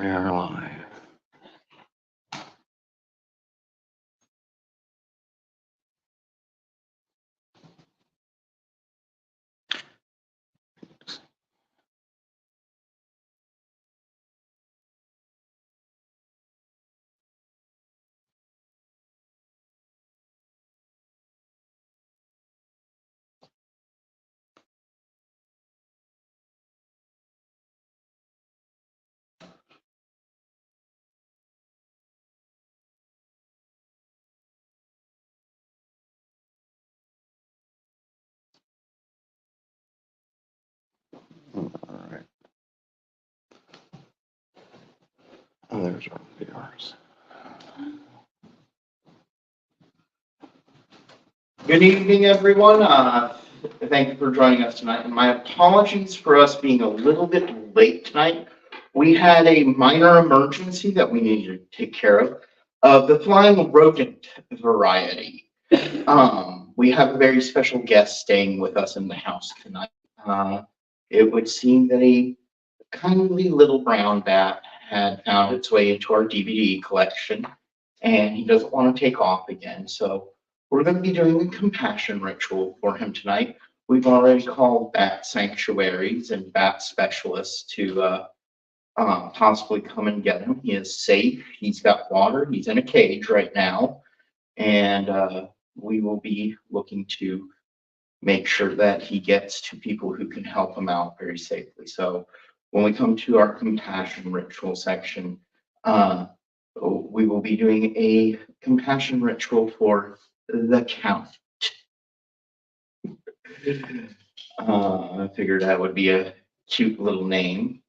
We are live. All right. Oh, there's our viewers. Good evening, everyone. Thank you for joining us tonight. And my apologies for us being a little bit late tonight. We had a minor emergency that we needed to take care of the flying rodent variety. We have a very special guest staying with us in the house tonight. It would seem that a kindly little brown bat had found its way into our DVD collection, and he doesn't want to take off again. So we're going to be doing a compassion ritual for him tonight. We've already called bat sanctuaries and bat specialists to possibly come and get him. He is safe. He's got water. He's in a cage right now. And we will be looking to make sure that he gets to people who can help him out very safely. So when we come to our compassion ritual section, we will be doing a compassion ritual for the Count. I figured that would be a cute little name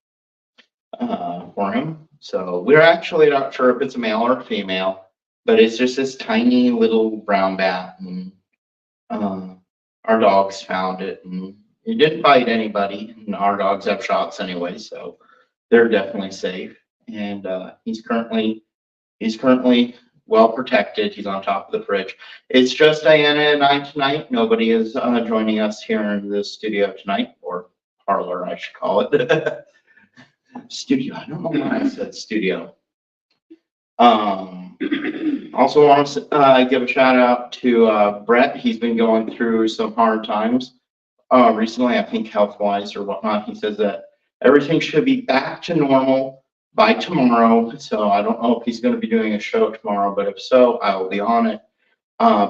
for him. So we're actually not sure if it's a male or a female, but it's just this tiny little brown bat, and our dogs found it, and it didn't bite anybody, and our dogs have shots anyway, so they're definitely safe. And he's currently well protected. He's on top of the fridge. It's just Diana and I tonight. Nobody is joining us here in the studio tonight, or parlor, I should call it. Studio. I don't know why I said studio. Also want to give a shout out to Brett. He's been going through some hard times recently, I think health-wise or whatnot. He says that everything should be back to normal by tomorrow. So I don't know if he's going to be doing a show tomorrow, but if so, I will be on it.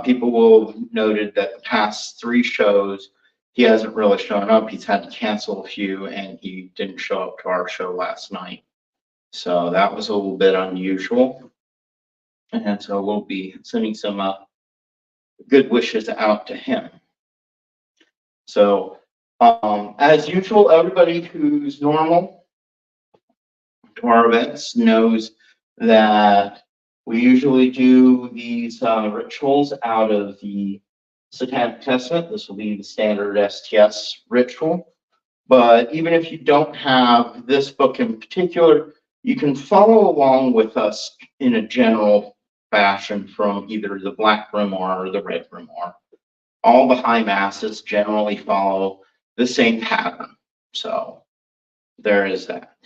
People will have noted that the past 3 shows, he hasn't really shown up. He's had to cancel a few, and he didn't show up to our show last night. So that was a little bit unusual. And so we'll be sending some good wishes out to him. So as usual, everybody who's normal to our events knows that we usually do these rituals out of the Satanic Testament. This will be the standard STS ritual. But even if you don't have this book in particular, you can follow along with us in a general fashion from either the Black Grimoire or the Red Grimoire. All the high masses generally follow the same pattern. So there is that.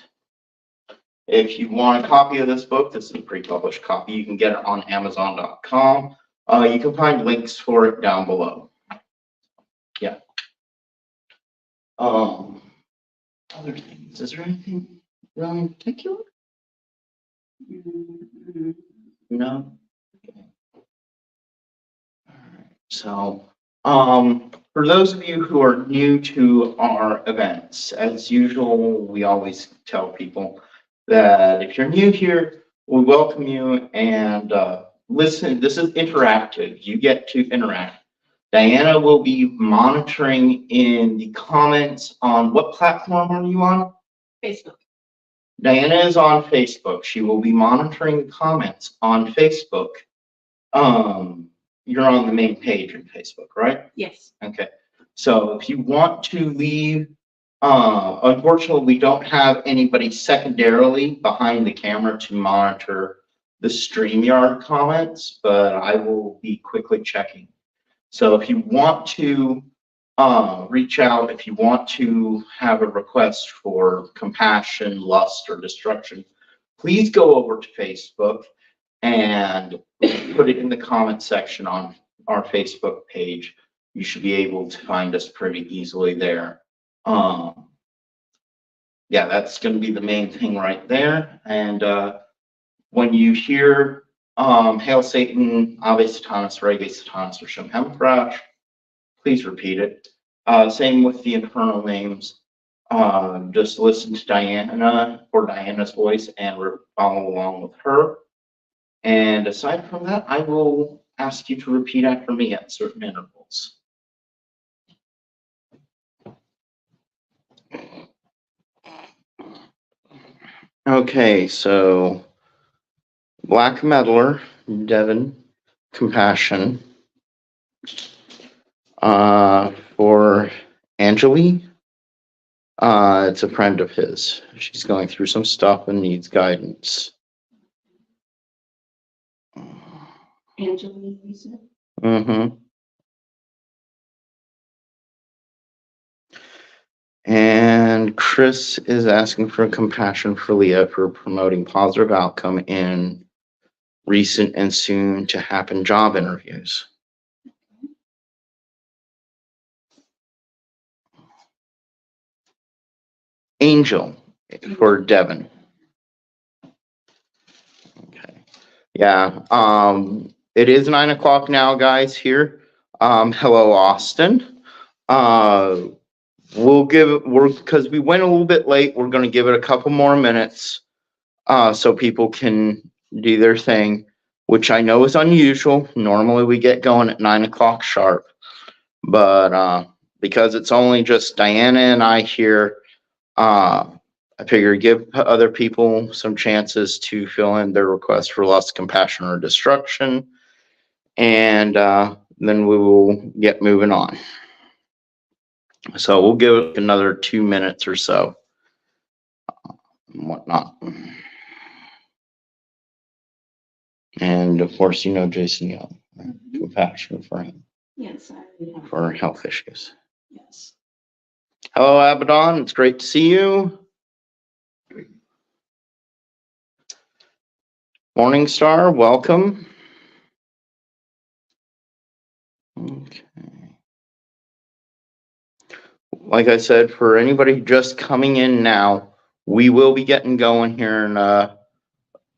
If you want a copy of this book, this is a pre-published copy. You can get it on Amazon.com. You can find links for it down below. Yeah. Other things. Is there anything really in particular? No. Okay. All right. So, for those of you who are new to our events, as usual, we always tell people that if you're new here, we welcome you, and listen. This is interactive. You get to interact. Diana will be monitoring in the comments on what platform are you on? Facebook. Diana is on Facebook. She will be monitoring the comments on Facebook. You're on the main page in Facebook, right? Yes. Okay. So if you want to leave, unfortunately, we don't have anybody secondarily behind the camera to monitor the StreamYard comments, but I will be quickly checking. So if you want to reach out, if you want to have a request for compassion, lust, or destruction, please go over to Facebook and put it in the comment section on our Facebook page. You should be able to find us pretty easily there. Yeah, that's going to be the main thing right there. And when you hear Hail Satan, Ave Satanas, Rege Satanas, or Shem Hemprash, please repeat it. Same with the infernal names. Just listen to Diana or Diana's voice and follow along with her. And aside from that, I will ask you to repeat after me at certain intervals. Okay, so Black Meddler, Devin, Compassion. For Angeli, it's a friend of his. She's going through some stuff and needs guidance. Angeli, you said? Mm-hmm. And Chris is asking for compassion for Leah for promoting positive outcome in recent and soon to happen job interviews. Angel for Devin. Okay. Yeah. It is 9 o'clock now, guys, here. Hello, Austin. Because we went a little bit late, we're going to give it a couple more minutes so people can do their thing, which I know is unusual. Normally we get going at 9 o'clock sharp, but because it's only just Diana and I here, I figure give other people some chances to fill in their request for lust, compassion, or destruction, and then we will get moving on. So we'll give it another 2 minutes or so and whatnot. And of course, you know Jason Young, right? Compassion for him. Yes, I already have. For health issues. Yes. Hello, Abaddon. It's great to see you. Morningstar, welcome. Okay. Like I said, for anybody just coming in now, we will be getting going here in a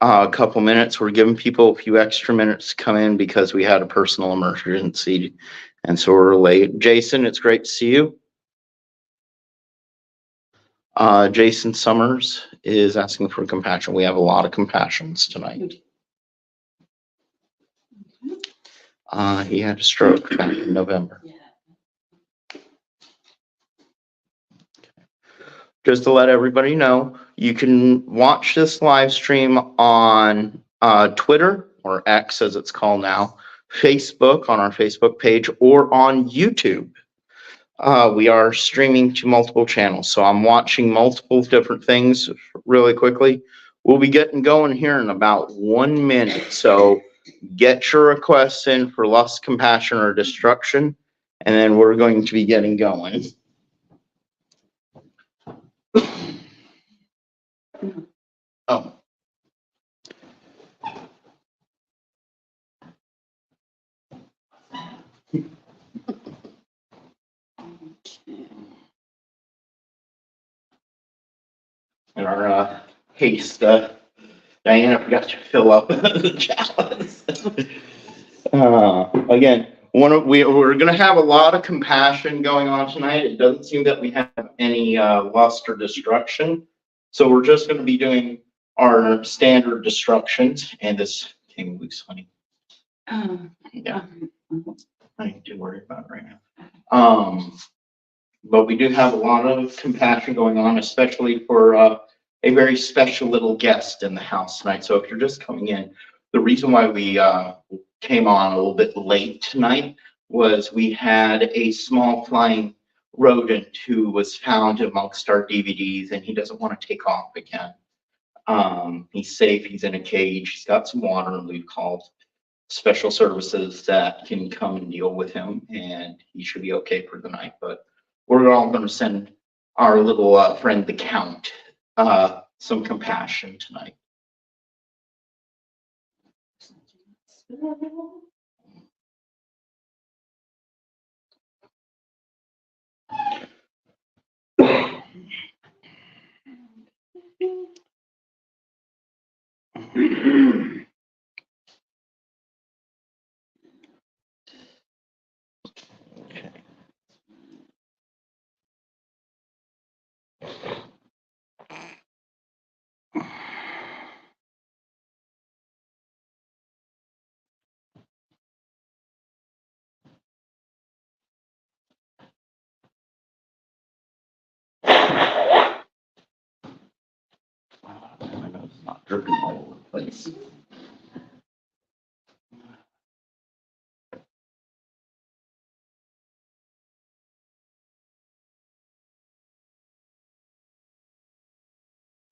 couple minutes. We're giving people a few extra minutes to come in because we had a personal emergency, and so we're late. Jason, it's great to see you. Jason Summers is asking for compassion. We have a lot of compassions tonight. He had a stroke back in November. Yeah. Just to let everybody know, you can watch this live stream on Twitter, or X as it's called now, Facebook on our Facebook page, or on YouTube. We are streaming to multiple channels, so I'm watching multiple different things really quickly. We'll be getting going here in about 1 minute, so get your requests in for lust, compassion, or destruction, and then we're going to be getting going. Oh. In our haste, Diana forgot to fill up the chalice. Again, we're going to have a lot of compassion going on tonight. It doesn't seem that we have any lust or destruction. So we're just going to be doing our standard destructions. And this came loose, honey. Yeah. Nothing to worry about right now. But we do have a lot of compassion going on, especially for a very special little guest in the house tonight. So if you're just coming in, the reason why we came on a little bit late tonight was we had a small flying rodent who was found amongst our DVDs, and he doesn't want to take off again. He's safe. He's in a cage. He's got some water, and we've called special services that can come and deal with him, and he should be okay for the night. But we're all going to send our little friend, the Count, some compassion tonight. Okay. My nose is not dripping all over the place.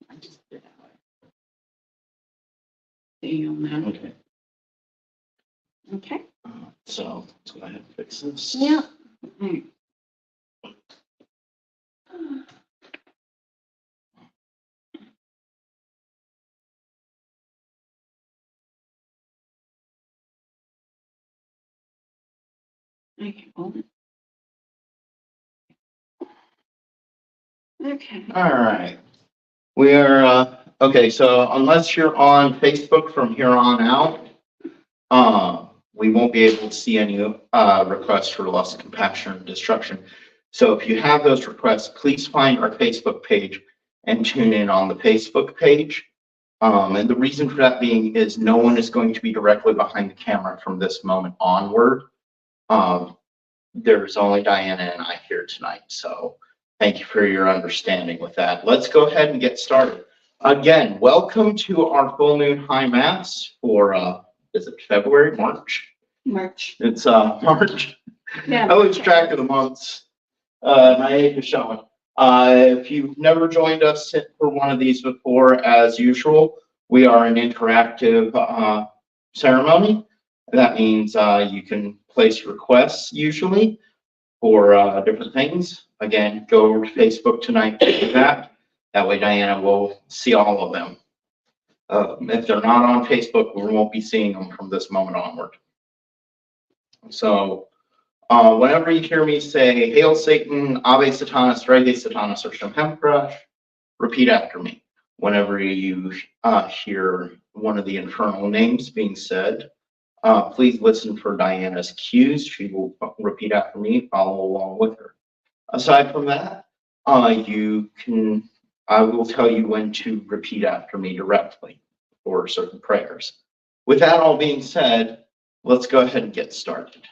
I just did it. There you go now. Okay. Okay. So let's go ahead and fix this. Yeah. Alright. Okay, hold it. Okay. All right. We are, okay, so unless you're on Facebook from here on out, we won't be able to see any, requests for loss, compassion, or destruction. So if you have those requests, please find our Facebook page and tune in on the Facebook page. And the reason for that being is no one is going to be directly behind the camera from this moment onward. There's only Diana and I here tonight, so thank you for your understanding with that. Let's go ahead and get started. Again, welcome to our full noon high mass for, is it February, March? March. It's March. Yeah. I lose track of the months. My age is showing. If you've never joined us for one of these before, as usual, we are an interactive ceremony. That means you can place requests usually for different things. Again, go over to Facebook tonight to do that. That way Diana will see all of them. If they're not on Facebook, we won't be seeing them from this moment onward. So whenever you hear me say, Hail Satan, Ave Satanas, Rege Satanas, or Shemhemcrash, repeat after me. Whenever you hear one of the infernal names being said, please listen for Diana's cues. She will repeat after me, follow along with her. Aside from that, I will tell you when to repeat after me directly for certain prayers. With that all being said, let's go ahead and get started.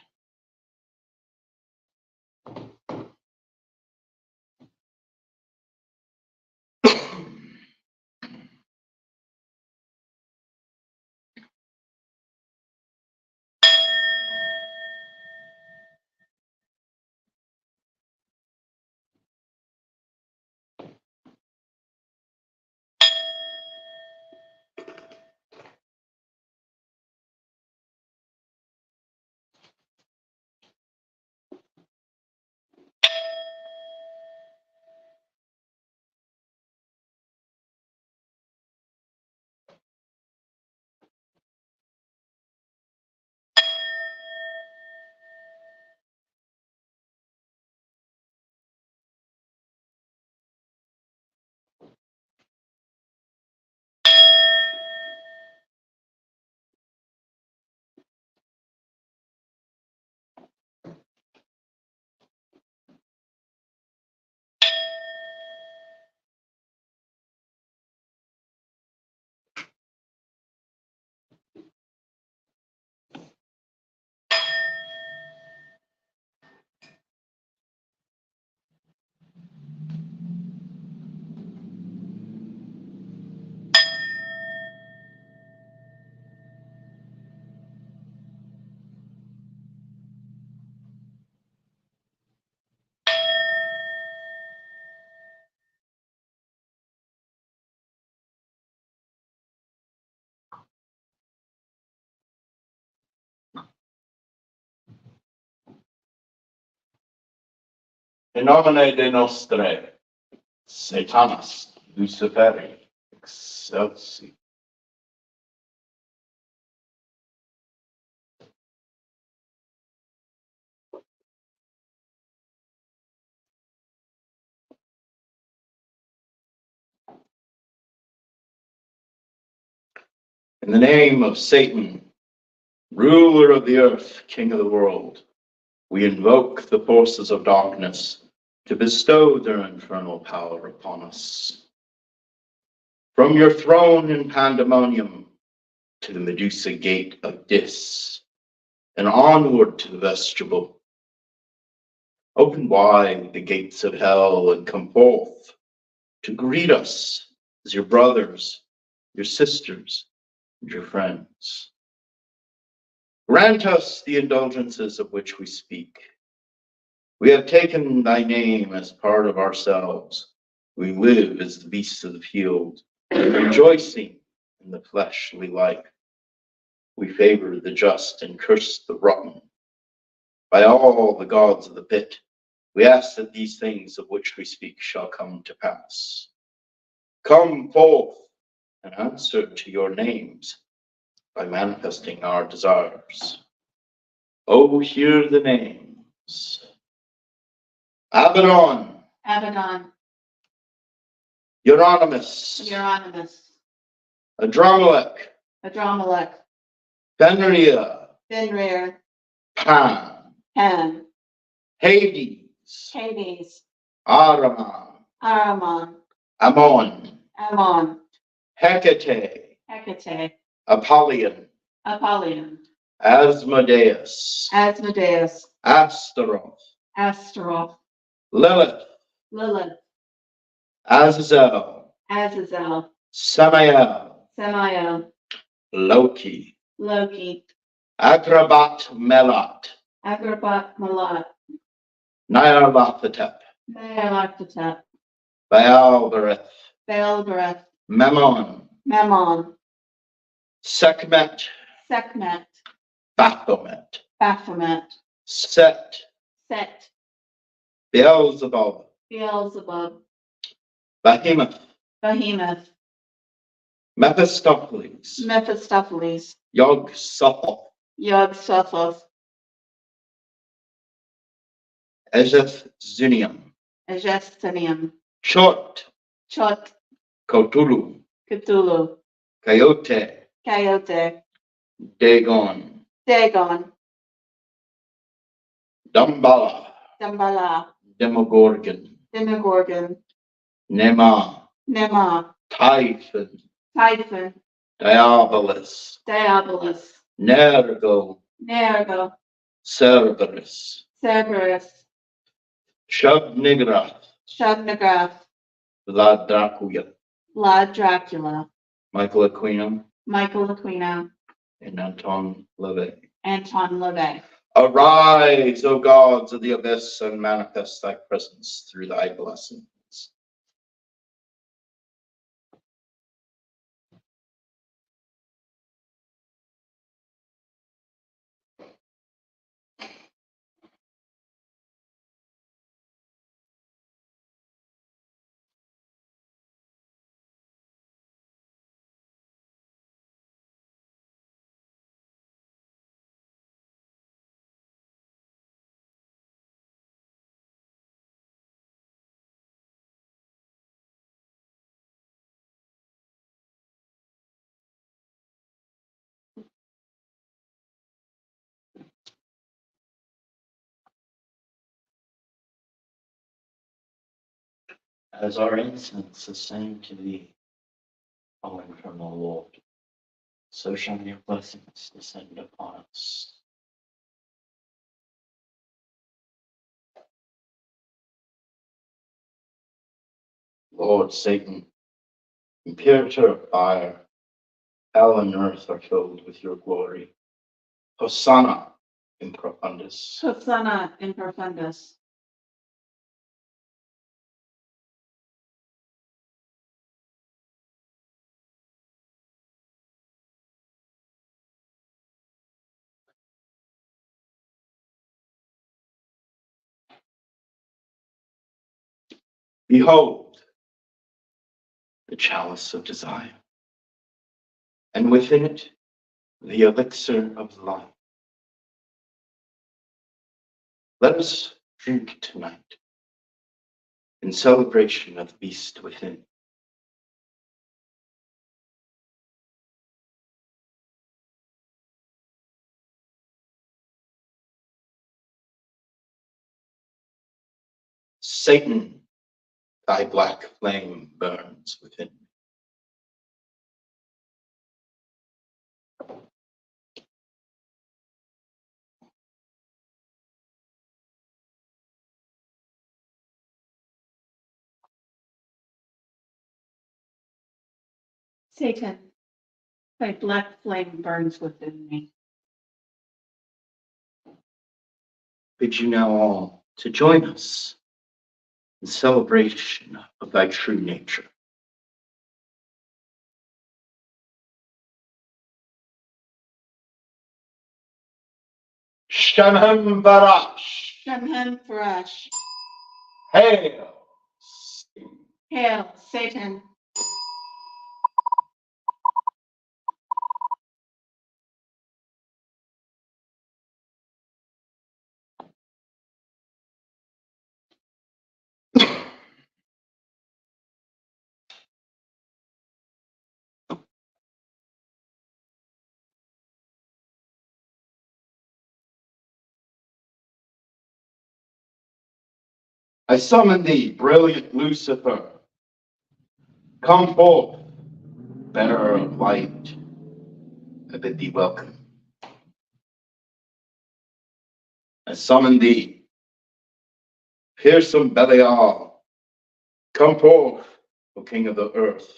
In nomine de nostre, Satanas, Luciferi, excelsi. In the name of Satan, ruler of the earth, king of the world, we invoke the forces of darkness to bestow their infernal power upon us. From your throne in pandemonium to the Medusa gate of Dis, and onward to the vestibule. Open wide the gates of hell and come forth to greet us as your brothers, your sisters, and your friends. Grant us the indulgences of which we speak. We have taken thy name as part of ourselves. We live as the beasts of the field, rejoicing in the fleshly life. We favor the just and curse the rotten. By all the gods of the pit, we ask that these things of which we speak shall come to pass. Come forth and answer to your names by manifesting our desires. Oh, hear the names. Abaddon, Abaddon, Euronymous, Euronymous, Adramelech, Adramelech, Fenrir, Fenrir, Pan, Pan, Hades, Hades, Ahriman, Ahriman, Ammon, Ammon, Hecate, Hecate, Apollyon, Apollyon, Asmodeus, Asmodeus, Astaroth, Astaroth, Lilith, Lilith, Azazel, Azazel, Samael, Samael, Loki, Loki, Akrabat Melot, Agrabah, Malat, Nyarlathotep, Nyarlathotep, Baalberith, Baalberith, Memon, Mammon, Sekhmet, Sekhmet, Baphomet, Baphomet, Set, Set, Beelzebub, Beelzebub, Behemoth, Behemoth, Mephistopheles, Mephistopheles, Yog-Sothoth, Yog-Sothoth, Ezeth-Zunium, Agestinium, Chot, Chot, Cthulhu, Cthulhu, Coyote, Coyote, Dagon, Dagon, Damballa, Damballa, Demogorgon, Demogorgon, Nema, Nema, Typhon, Typhon, Diabolus, Diabolus, Nergal, Nergal, Cerberus, Cerberus, Shub-Niggurath, Shub-Niggurath, Vlad Dracula, Vlad Dracula, Michael Aquino, Michael Aquino, and Anton LaVey. Anton LaVey. Arise, O gods of the abyss, and manifest thy presence through thy blessings. As our incense ascend to thee, O infernal Lord, so shall your blessings descend upon us. Lord Satan, imperator of fire, hell and earth are filled with your glory. Hosanna in profundis. Hosanna in profundis. Behold, the chalice of desire, and within it, the elixir of life. Let us drink tonight in celebration of the beast within. Satan, thy black flame burns within me. Satan, thy black flame burns within me. Bid you now all to join us in celebration of thy true nature. Shamhem Barash. Shamhem Farash. Hail! Hail, Satan. I summon thee, brilliant Lucifer. Come forth, bearer of light. I bid thee welcome. I summon thee, fearsome Belial. Come forth, O King of the earth.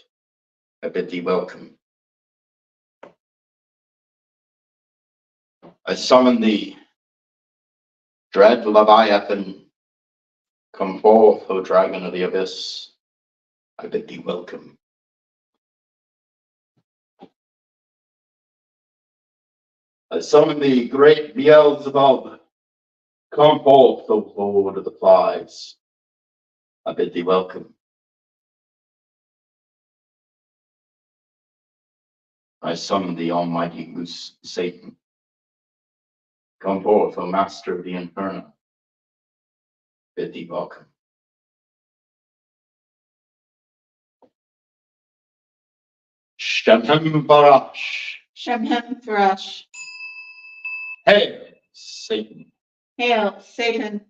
I bid thee welcome. I summon thee, dread Leviathan. Come forth, O dragon of the abyss. I bid thee welcome. I summon thee, great Beelzebub. Come forth, O Lord of the flies. I bid thee welcome. I summon thee, almighty Satan. Come forth, O master of the inferno. Bid thee welcome. Shamhem Barash. Shamhem Farash. Hail, Satan. Hail, Satan.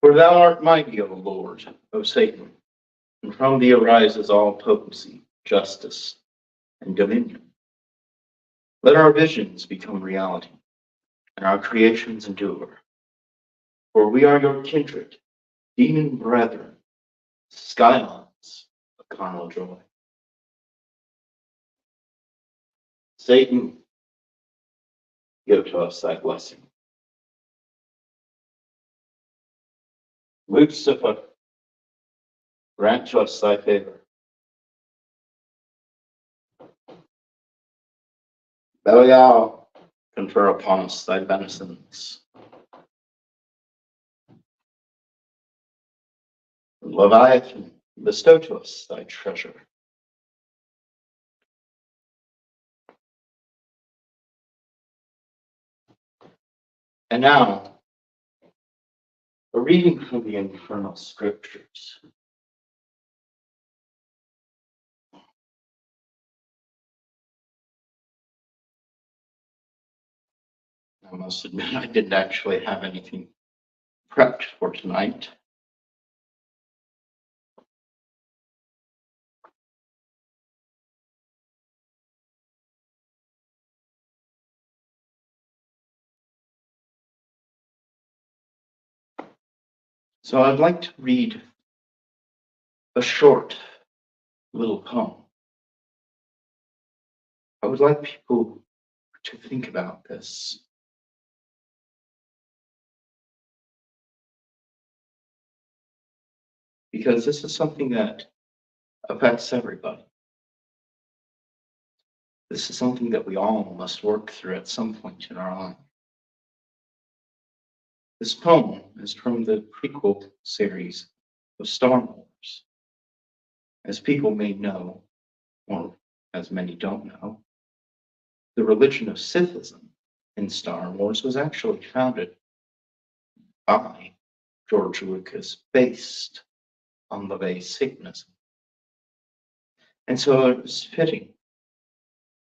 For thou art mighty, O Lord, O Satan, and from thee arises all potency, justice, and dominion. Let our visions become reality, and our creations endure. For we are your kindred, demon brethren, scions of carnal joy. Satan, give to us thy blessing. Lucifer, grant to us thy favor. Belial, confer upon us thy beneficence. Leviathan, bestow to us thy treasure. And now, a reading from the infernal scriptures. I must admit, I didn't actually have anything prepped for tonight. So I'd like to read a short little poem. I would like people to think about this. Because this is something that affects everybody. This is something that we all must work through at some point in our life. This poem is from the prequel series of Star Wars. As people may know, or as many don't know, the religion of Sithism in Star Wars was actually founded by George Lucas based on LeVay Satanism. And so it was fitting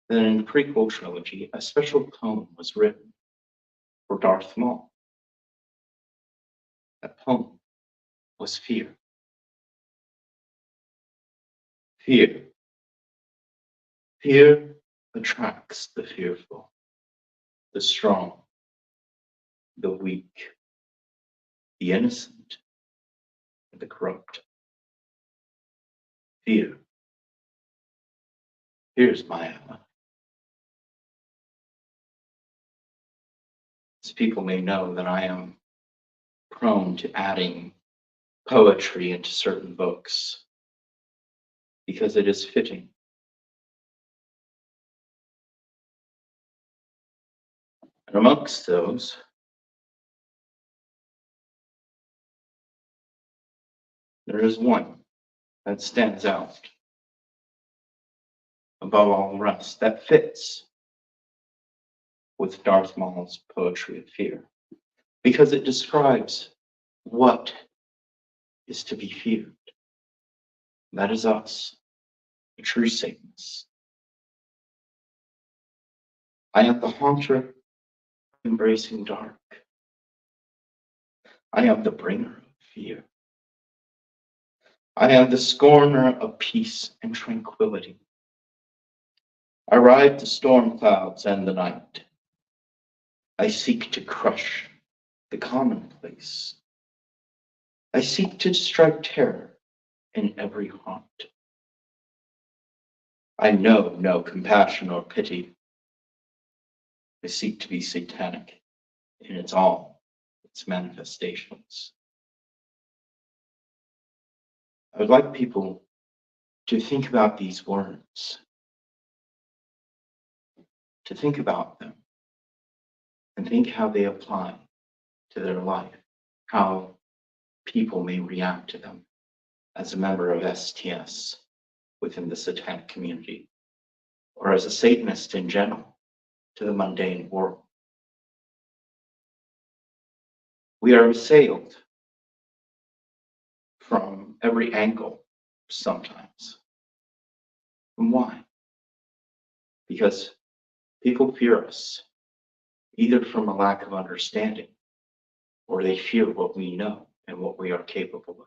that in the prequel trilogy, a special poem was written for Darth Maul. That poem was Fear. Fear. Fear attracts the fearful, the strong, the weak, the innocent, and the corrupt. Fear. Here's my ally. As people may know that I am prone to adding poetry into certain books because it is fitting. And amongst those, there is one that stands out above all the rest, that fits with Darth Maul's poetry of fear, because it describes what is to be feared. That is us, the true Satanists. I am the haunter embracing dark. I am the bringer of fear. I am the scorner of peace and tranquility. I ride the storm clouds and the night. I seek to crush the commonplace. I seek to strike terror in every heart. I know no compassion or pity. I seek to be satanic in its manifestations. I would like people to think about these words, to think about them, and think how they apply to their life, how people may react to them as a member of STS within the satanic community, or as a Satanist in general to the mundane world. We are assailed from every angle sometimes. And why? Because people fear us, either from a lack of understanding, or they fear what we know and what we are capable of.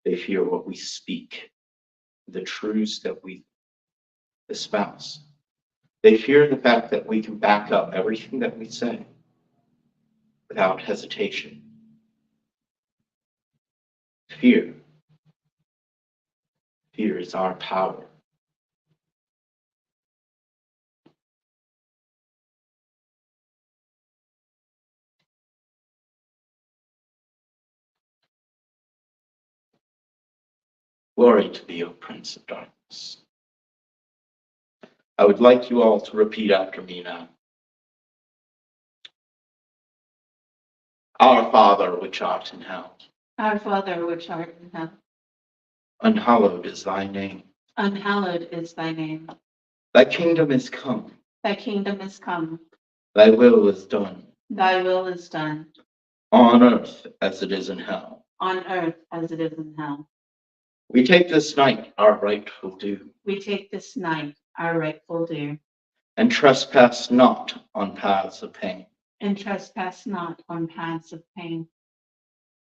They fear what we speak, the truths that we espouse. They fear the fact that we can back up everything that we say without hesitation. Fear. Fear is our power. Glory to thee, O Prince of Darkness. I would like you all to repeat after me now. Our Father, which art in hell, Our Father which art in heaven, unhallowed is thy name. unhallowed is thy name. Thy kingdom is come. Thy kingdom is come. Thy will is done, Thy will is done, on earth as it is in hell. on earth as it is in hell. We take this night our rightful due, We take this night our rightful due, and trespass not on paths of pain. and trespass not on paths of pain.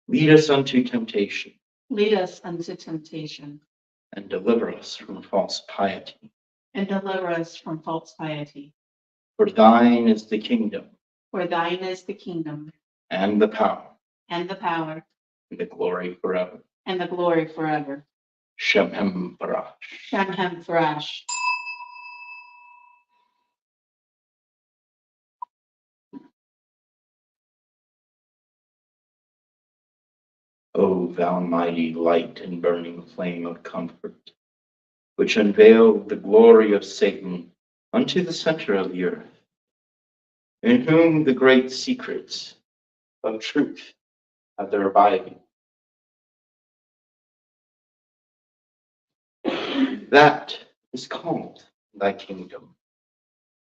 Lead us unto temptation, Lead us unto temptation, and deliver us from false piety. and deliver us from false piety. For thine is the kingdom, For thine is the kingdom, and the power, and the power, and the glory forever. and the glory forever. Shem Parash. Shamhem Thrash. O thou mighty light and burning flame of comfort, which unveiled the glory of Satan unto the center of the earth, in whom the great secrets of truth have their abiding. That is called thy kingdom,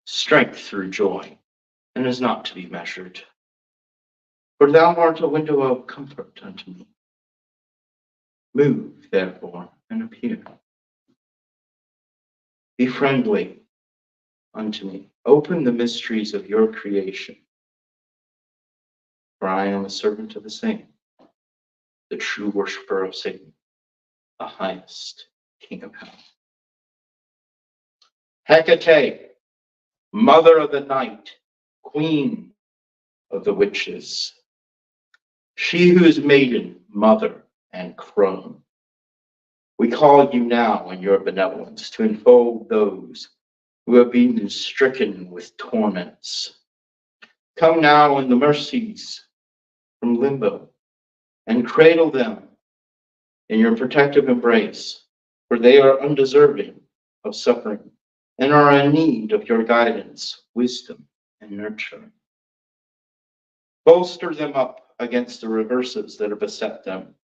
strength through joy, and is not to be measured. For thou art a window of comfort unto me. Move, therefore, and appear. Be friendly unto me. Open the mysteries of your creation. For I am a servant of the same, the true worshiper of Satan, the highest king of hell. Hecate, mother of the night, queen of the witches, she who is maiden, mother, and crone. We call you now in your benevolence to enfold those who have been stricken with torments. Come now in the mercies from limbo and cradle them in your protective embrace, for they are undeserving of suffering and are in need of your guidance, wisdom, and nurturing. Bolster them up against the reverses that have beset them,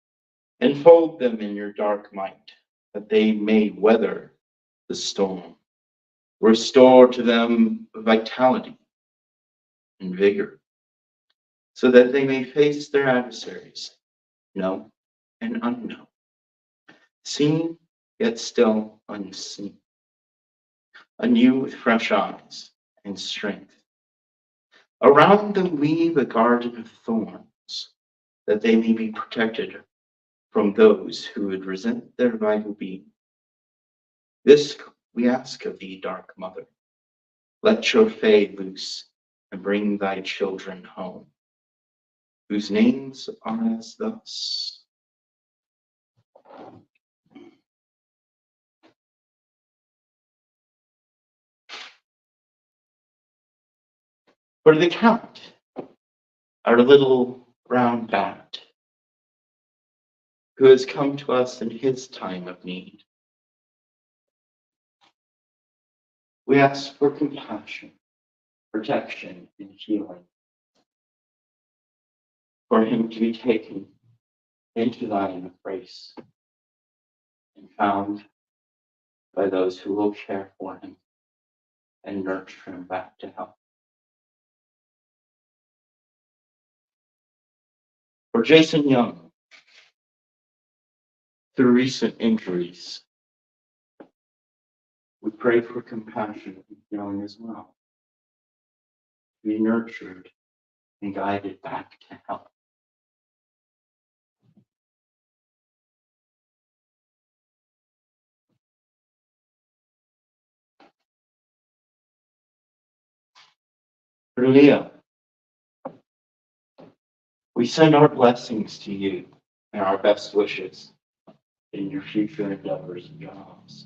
and fold them in your dark might, that they may weather the storm. Restore to them vitality and vigor, so that they may face their adversaries, known and unknown, seen yet still unseen, anew with fresh eyes and strength. Around them weave a garden of thorns, that they may be protected from those who would resent their vital being. This we ask of thee, dark mother. Let your fae loose and bring thy children home, whose names are as thus. For the Count, our little brown bat, who has come to us in his time of need, we ask for compassion, protection, and healing, for him to be taken into thine embrace and found by those who will care for him and nurture him back to health. For Jason Young, through recent injuries, we pray for compassion and healing as well. Be nurtured and guided back to health. For Leah, we send our blessings to you and our best wishes in your future endeavors and jobs.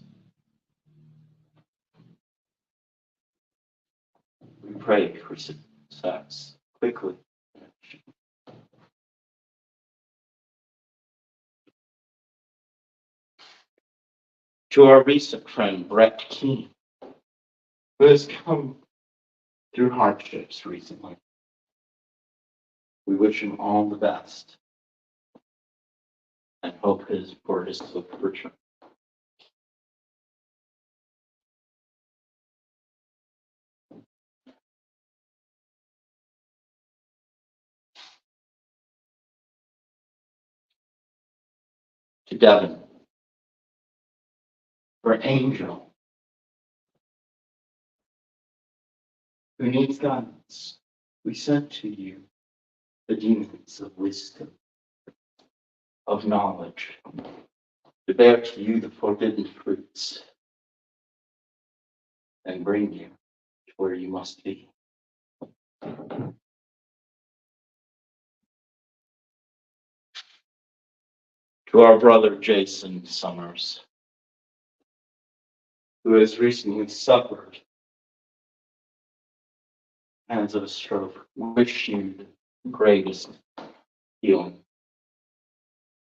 We pray for success quickly. To our recent friend, Brett Keene, who has come through hardships recently, we wish him all the best and hope for his swift return. To Devin, for Angel, who needs guidance, we send to you the demons of wisdom, of knowledge, to bear to you the forbidden fruits and bring you to where you must be. To our brother Jason Summers, who has recently suffered hands of a stroke, wish you the greatest healing,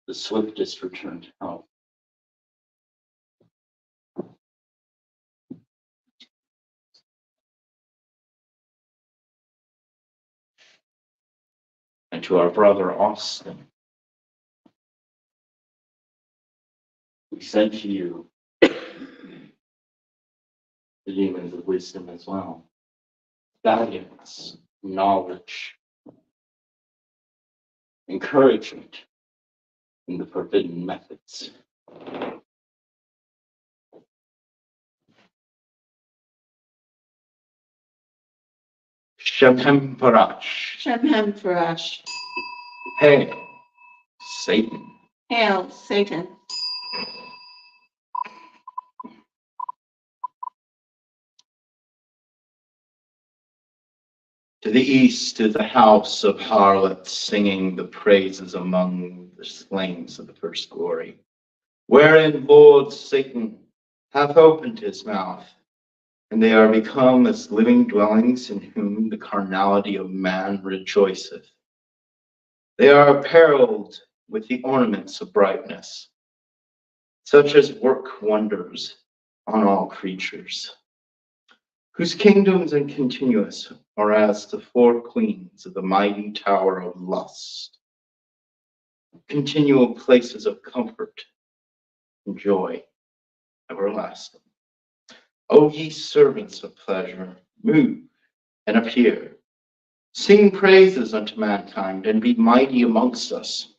the swiftest return to health. and to our brother Austin, we send to you the demons of wisdom as well. Guidance, knowledge, encouragement in the forbidden methods. Shephem Parash. Shemhem Farash. Hey, Satan. Hail, Satan. To the east is the house of harlots singing the praises among the slains of the first glory, wherein Lord Satan hath opened his mouth, and they are become as living dwellings in whom the carnality of man rejoiceth. They are apparelled with the ornaments of brightness, such as work wonders on all creatures, whose kingdoms and continuous are as the four queens of the mighty tower of lust, continual places of comfort and joy everlasting. O ye servants of pleasure, move and appear, sing praises unto mankind, and be mighty amongst us.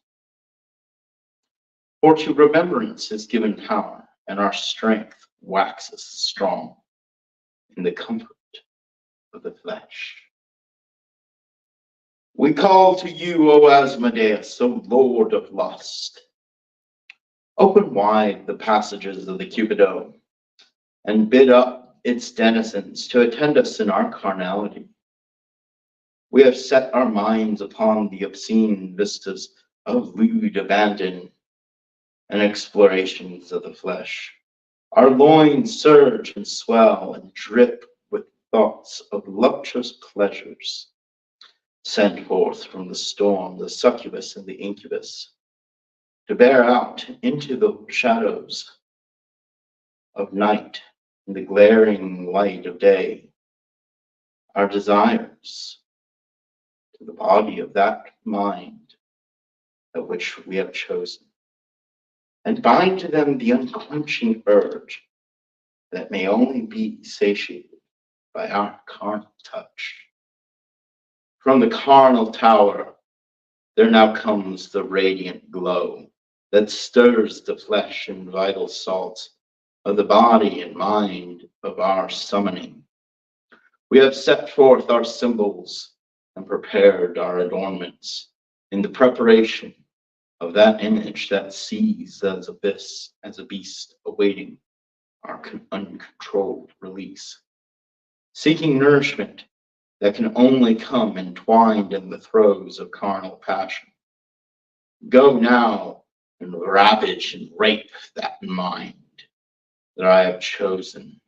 For to remembrance is given power, and our strength waxes strong in the comfort of the flesh. We call to you, O Asmodeus, O Lord of lust. Open wide the passages of the Cupido, and bid up its denizens to attend us in our carnality. We have set our minds upon the obscene vistas of lewd abandon and explorations of the flesh. Our loins surge and swell and drip with thoughts of voluptuous pleasures, sent forth from the storm, the succubus and the incubus, to bear out into the shadows of night and the glaring light of day our desires to the body of that mind at which we have chosen, and bind to them the unquenching urge that may only be satiated by our carnal touch. From the carnal tower there now comes the radiant glow that stirs the flesh and vital salts of the body and mind of our summoning. We have set forth our symbols and prepared our adornments in the preparation of that image that sees as a beast awaiting our uncontrolled release, seeking nourishment that can only come entwined in the throes of carnal passion. Go now and ravage and rape that mind that I have chosen,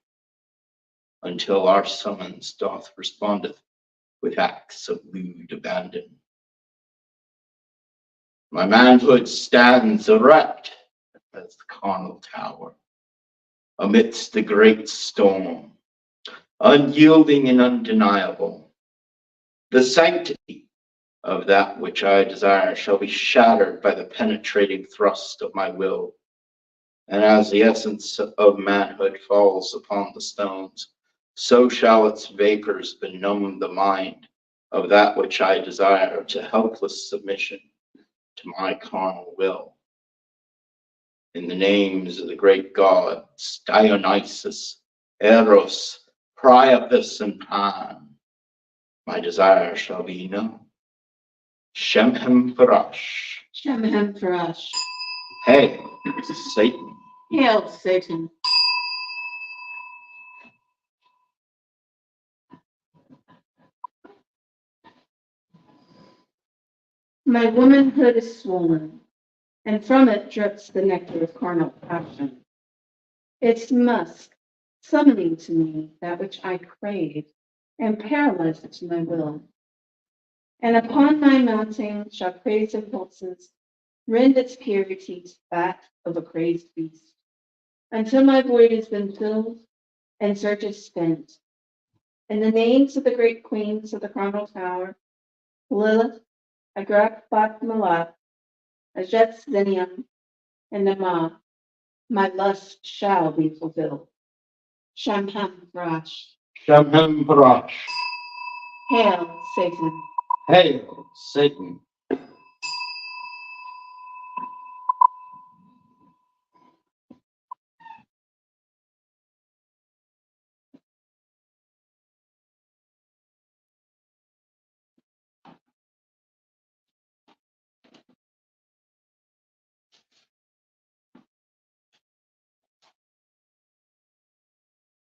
until our summons doth respondeth with acts of lewd abandon. My manhood stands erect as the carnal tower, amidst the great storm, unyielding and undeniable. The sanctity of that which I desire shall be shattered by the penetrating thrust of my will. And as the essence of manhood falls upon the stones, so shall its vapors benumb the mind of that which I desire to helpless submission to my carnal will. In the names of the great gods, Dionysus, Eros, Priapus, and Pan, my desire shall be known. Shemhem Parash. Shemhem Farash. Hey, Satan. Hail, Satan. My womanhood is swollen, and from it drips the nectar of carnal passion. Its musk, summoning to me that which I crave, and paralyzes my will. And upon my mounting shall crazed impulses rend its purity to that of a crazed beast, until my void has been filled and surge is spent. And the names of the great queens of the carnal tower, Lilith, Agrak Bat Malat, Ajet Zenium, and Nama, my lust shall be fulfilled. Shamham Rash, Shamhem Parash. hail Satan. Hail, Satan.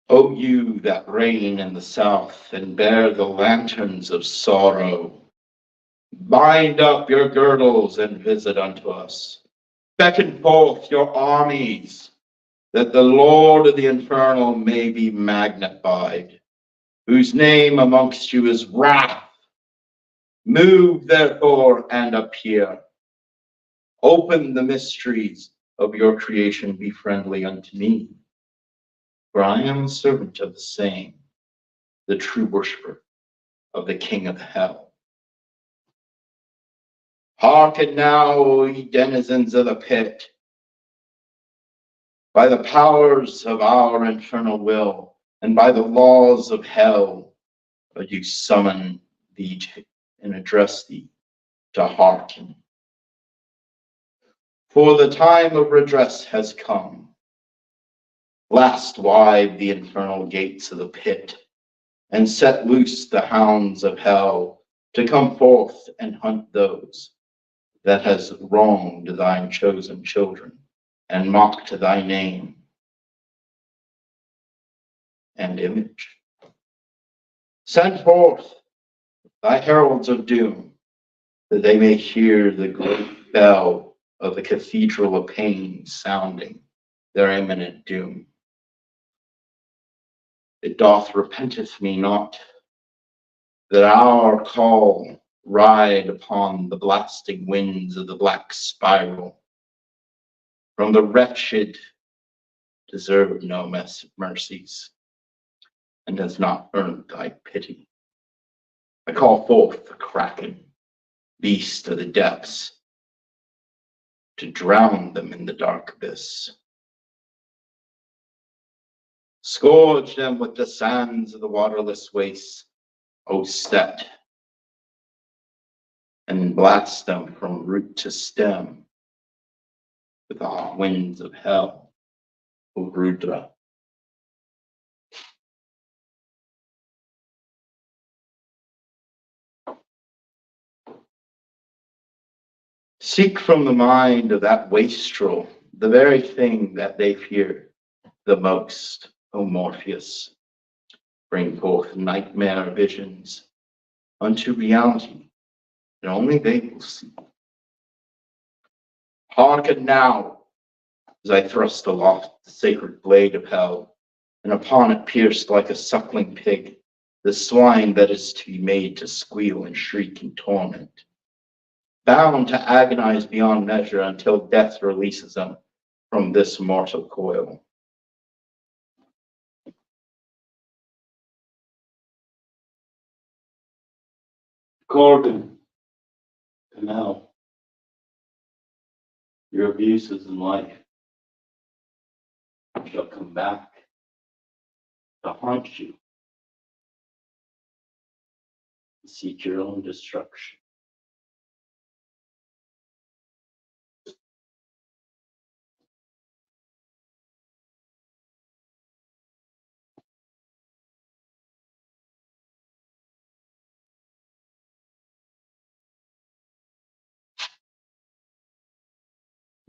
O you that reign in the south and bear the lanterns of sorrow, bind up your girdles and visit unto us. Beckon forth your armies, that the Lord of the infernal may be magnified, whose name amongst you is wrath. Move therefore and appear. Open the mysteries of your creation, be friendly unto me. For I am a servant of the same, the true worshiper of the King of hell. Hearken now, O ye denizens of the pit. By the powers of our infernal will, and by the laws of hell, I do summon thee and address thee to hearken. For the time of redress has come. Blast wide the infernal gates of the pit, and set loose the hounds of hell to come forth and hunt those that has wronged thine chosen children and mocked thy name and image. Send forth thy heralds of doom, that they may hear the great bell of the cathedral of pain sounding their imminent doom. It doth repenteth me not that our call ride upon the blasting winds of the black spiral. From the wretched deserve no mercies, and does not earn thy pity. I call forth the kraken, beast of the depths, to drown them in the dark abyss. Scourge them with the sands of the waterless wastes, O Stet, and blast them from root to stem with the winds of hell, O Rudra. Seek from the mind of that wastrel the very thing that they fear the most, O Morpheus. Bring forth nightmare visions unto reality, and only they will see. Hearken now, as I thrust aloft the sacred blade of hell, and upon it pierced like a suckling pig, the swine that is to be made to squeal and shriek in torment, bound to agonize beyond measure until death releases them from this mortal coil. Gordon, Canal, your abuses in life shall come back to haunt you and seek your own destruction.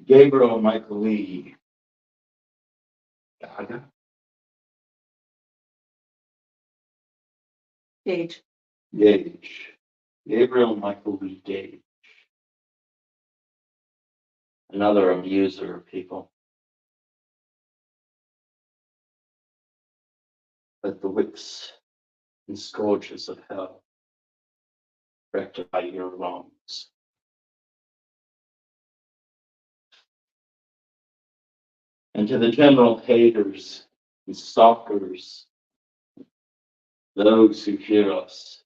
Gabriel Michael Lee, Gaga, Gage. Gage, Gabriel Michael Lee Gage, another abuser of people. Let the whips and scourges of hell rectify your wrongs. And to the general haters and stalkers, those who fear us,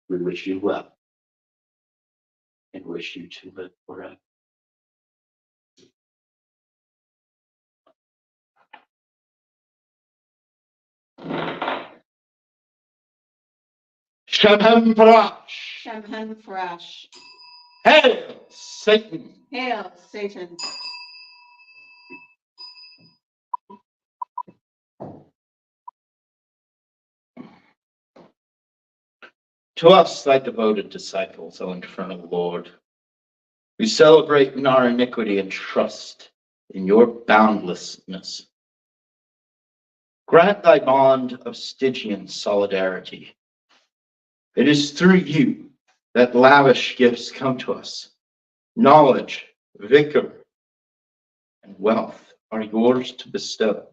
We wish you well and wish you to live forever. Shem Parash. Shem Farash. Hail, Satan. Hail, Satan. To us, thy devoted disciples, O eternal Lord, we celebrate in our iniquity and trust in your boundlessness. Grant thy bond of Stygian solidarity. It is through you that lavish gifts come to us. Knowledge, vigor, and wealth are yours to bestow.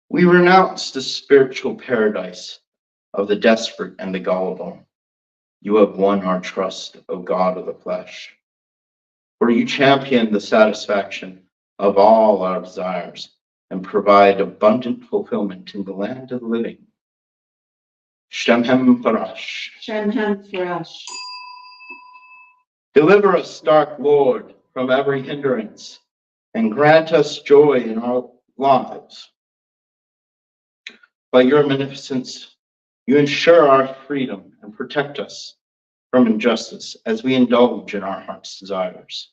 We renounce the spiritual paradise of the desperate and the gullible. You have won our trust, O God of the flesh. For you champion the satisfaction of all our desires and provide abundant fulfillment in the land of the living. Shem Parash. Shem Farash. Deliver us, dark Lord, from every hindrance and grant us joy in our lives. By your magnificence, you ensure our freedom and protect us from injustice as we indulge in our heart's desires.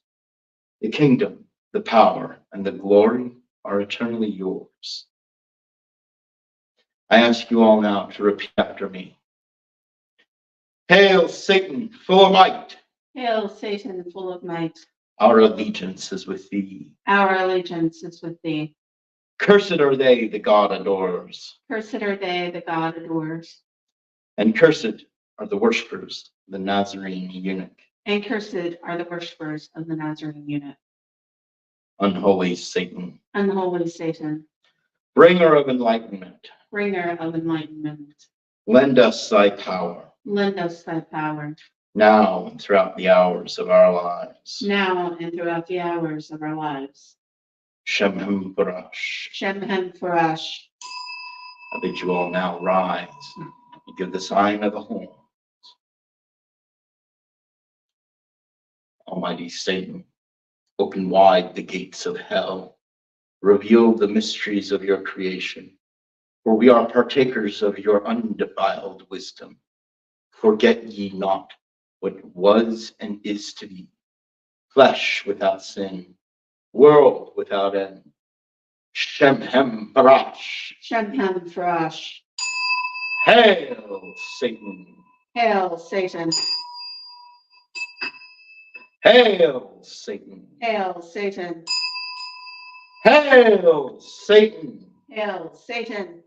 The kingdom, the power, and the glory are eternally yours. I ask you all now to repeat after me. Hail, Satan, full of might. Hail, Satan, full of might. Our allegiance is with thee. Our allegiance is with thee. Cursed are they the God adores, Cursed are they the God adores. and cursed are the worshippers of the Nazarene eunuch. And cursed are the worshippers of the Nazarene eunuch. Unholy Satan, Unholy Satan, bringer of enlightenment, bringer of enlightenment, lend us thy power, lend us thy power, now and throughout the hours of our lives. now and throughout the hours of our lives. Shem Parash. Shem Farash. I bid you all now rise and give the sign of the horn. Almighty Satan, open wide the gates of hell, reveal the mysteries of your creation, for we are partakers of your undefiled wisdom. Forget ye not what was and is to be, flesh without sin, world without end. Shem Parash. Shem Farash. Hail, Satan. Hail, Satan. Hail, Satan. Hail, Satan. Hail, Satan. Hail, Satan.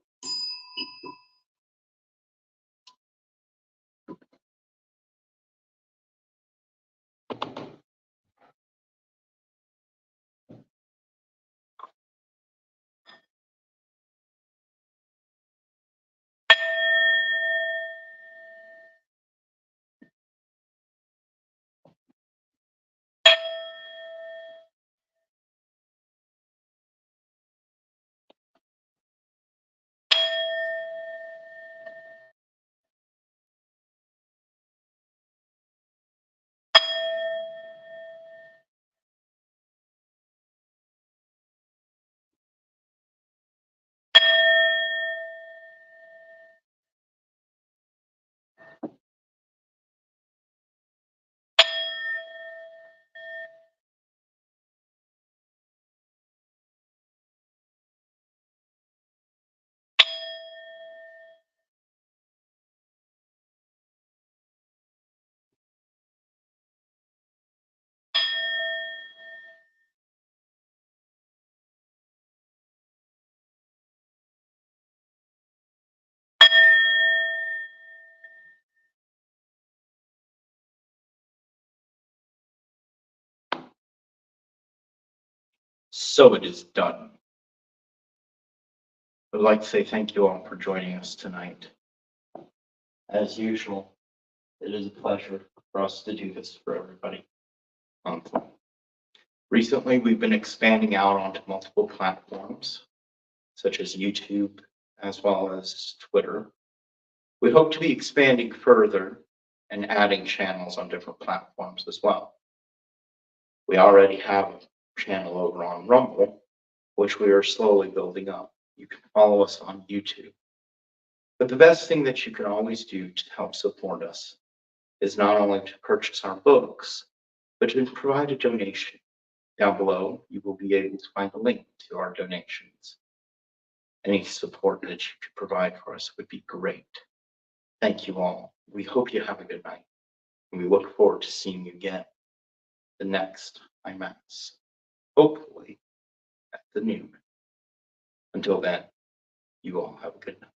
So it is done. I'd like to say thank you all for joining us tonight. As usual, it is a pleasure for us to do this for everybody. Recently, we've been expanding out onto multiple platforms, such as YouTube, as well as Twitter, We hope to be expanding further and adding channels on different platforms as well. We already have a channel over on Rumble, which we are slowly building up. You can follow us on YouTube. But the best thing that you can always do to help support us is not only to purchase our books, but to provide a donation. Down below, you will be able to find a link to our donations. Any support that you could provide for us would be great. Thank you all. We hope you have a good night. And we look forward to seeing you again the next IMAX, hopefully at the noon. Until then, you all have a good night.